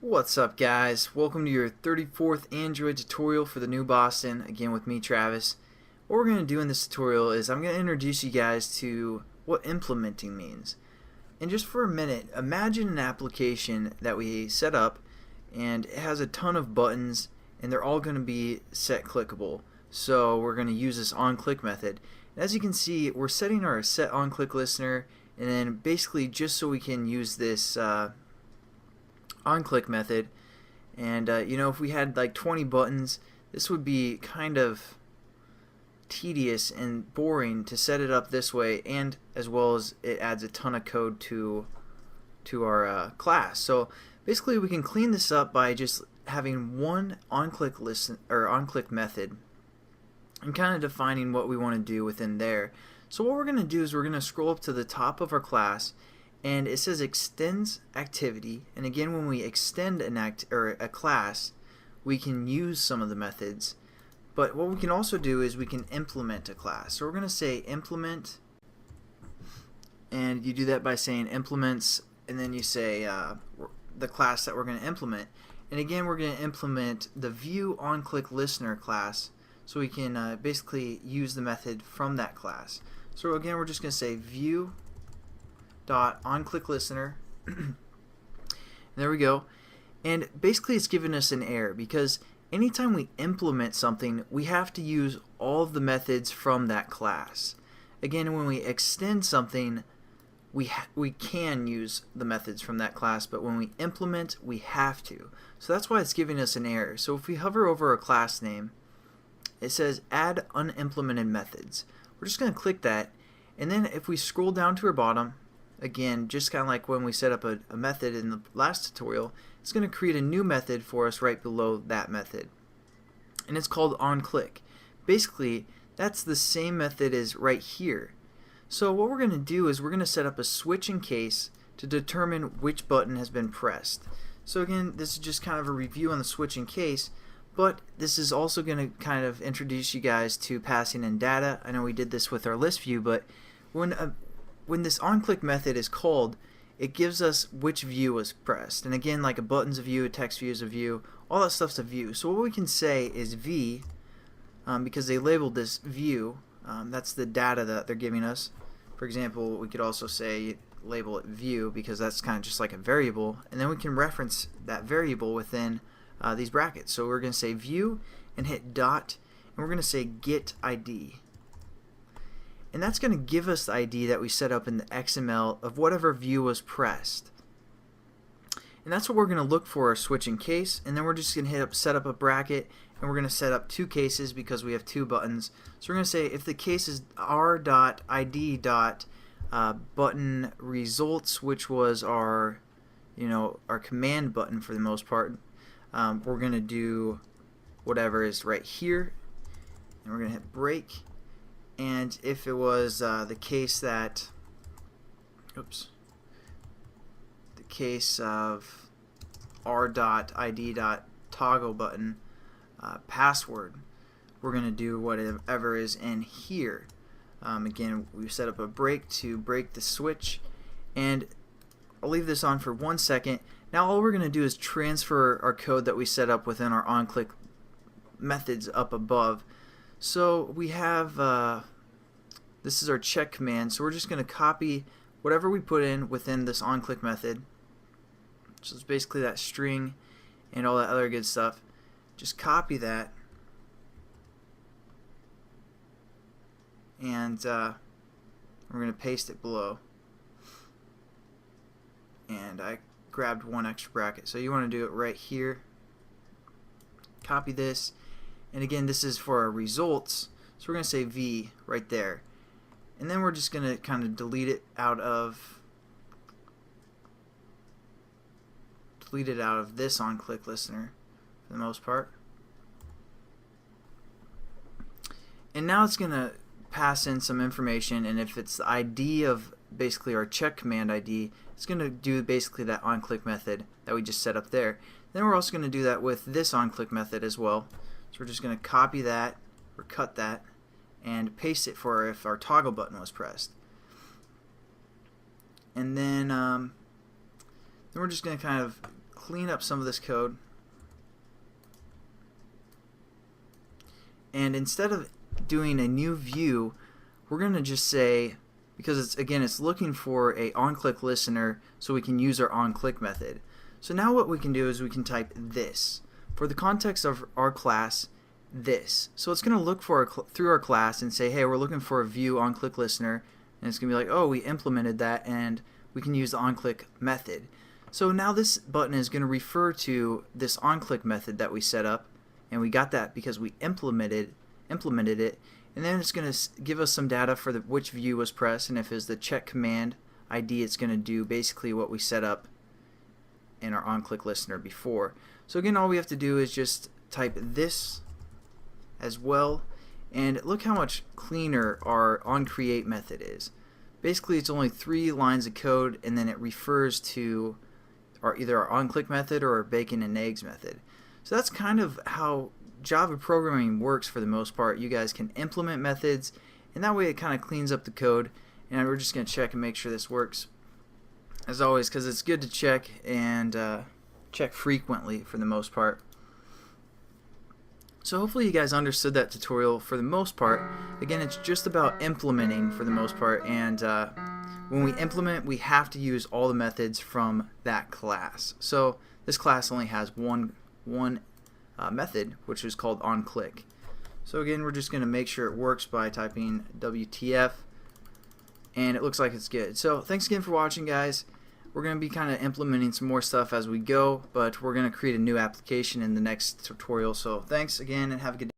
What's up, guys? Welcome to your 34th Android tutorial for the new Boston, again with me, Travis. What we're going to do in this tutorial is I'm going to introduce you guys to what implementing means. And just for a minute, imagine an application that we set up and it has a ton of buttons and they're all going to be set clickable. So we're going to use this onClick method. And as you can see, we're setting our set onClick listener, and then basically just so we can use this onClick method. And if we had like 20 buttons, this would be kind of tedious and boring to set it up this way, and as well as it adds a ton of code to our class. So basically we can clean this up by just having one onClick listen or onClick method and kind of defining what we want to do within there. So what we're going to do is we're going to scroll up to the top of our class, and it says extends activity. And again, when we extend a class, we can use some of the methods. But what we can also do is we can implement a class. So we're going to say implement, and you do that by saying implements, and then you say the class that we're going to implement. And again, we're going to implement the view onClick listener class, so we can basically use the method from that class. So again, we're just going to say view dot onClick listener. There we go. And basically it's giving us an error because anytime we implement something, we have to use all of the methods from that class. Again, when we extend something, we can use the methods from that class, but when we implement, we have to. So that's why it's giving us an error. So if we hover over a class name, it says add unimplemented methods. We're just going to click that, and then if we scroll down to our bottom, again, just kind of like when we set up a method in the last tutorial, it's going to create a new method for us right below that method, and it's called onClick. Basically, that's the same method as right here. So what we're going to do is we're going to set up a switch in case to determine which button has been pressed. So again, this is just kind of a review on the switch in case, but this is also going to kind of introduce you guys to passing in data. I know we did this with our list view, but when this onClick method is called, it gives us which view was pressed. And again, like a button's a view, a text view is a view, all that stuff's a view. So what we can say is v, because they labeled this view, that's the data that they're giving us. For example, we could also say label it view because that's kind of just like a variable, and then we can reference that variable within these brackets. So we're going to say view and hit dot, and we're going to say get ID. And that's going to give us the ID that we set up in the XML of whatever view was pressed. And that's what we're going to look for our switch in case, and then we're just going to set up a bracket, and we're going to set up two cases because we have two buttons. So we're going to say if the case is r.id. Button results, which was our our command button for the most part, we're going to do whatever is right here, and we're going to hit break. And if it was the case that, the case of r.id.toggle button password, we're going to do whatever is in here. Again, we set up a break to break the switch, and I'll leave this on for 1 second. Now all we're going to do is transfer our code that we set up within our onClick methods up above. So we have this is our check command, so we're just going to copy whatever we put in within this onClick method. So it's basically that string and all that other good stuff. Just copy that, and we're going to paste it below. And I grabbed one extra bracket, so you want to do it right here. Copy this, and again, this is for our results, so we're going to say v right there, and then we're just going to kind of delete it out of this onClick listener for the most part. And now it's going to pass in some information, and if it's the ID of basically our check command ID, it's going to do basically that onClick method that we just set up there. Then we're also going to do that with this onClick method as well. So we're just going to copy that or cut that and paste it for if our toggle button was pressed. And then we're just going to kind of clean up some of this code. And instead of doing a new view, we're going to just say, because it's looking for a on-click listener, so we can use our on-click method. So now what we can do is we can type this. For the context of our class, this. So it's going to look for through our class and say, hey, we're looking for a view on-click listener, and it's going to be like, oh, we implemented that, and we can use the on-click method. So now this button is going to refer to this on-click method that we set up, and we got that because we implemented it, and then it's going to give us some data for which view was pressed, and if it's the check command ID, it's going to do basically what we set up in our on-click listener before. So again, all we have to do is just type this as well, and look how much cleaner our onCreate method is. Basically, it's only 3 lines of code, and then it refers to either our on-click method or our bacon and eggs method. So that's kind of how Java programming works for the most part. You guys can implement methods, and that way it kind of cleans up the code. And we're just going to check and make sure this works, as always, because it's good to check and check frequently for the most part. So hopefully you guys understood that tutorial for the most part. Again, it's just about implementing for the most part, and when we implement, we have to use all the methods from that class. So this class only has one method, which is called onClick. So again, we're just going to make sure it works by typing WTF, and it looks like it's good. So thanks again for watching, guys. We're going to be kind of implementing some more stuff as we go, but we're going to create a new application in the next tutorial. So thanks again, and have a good day.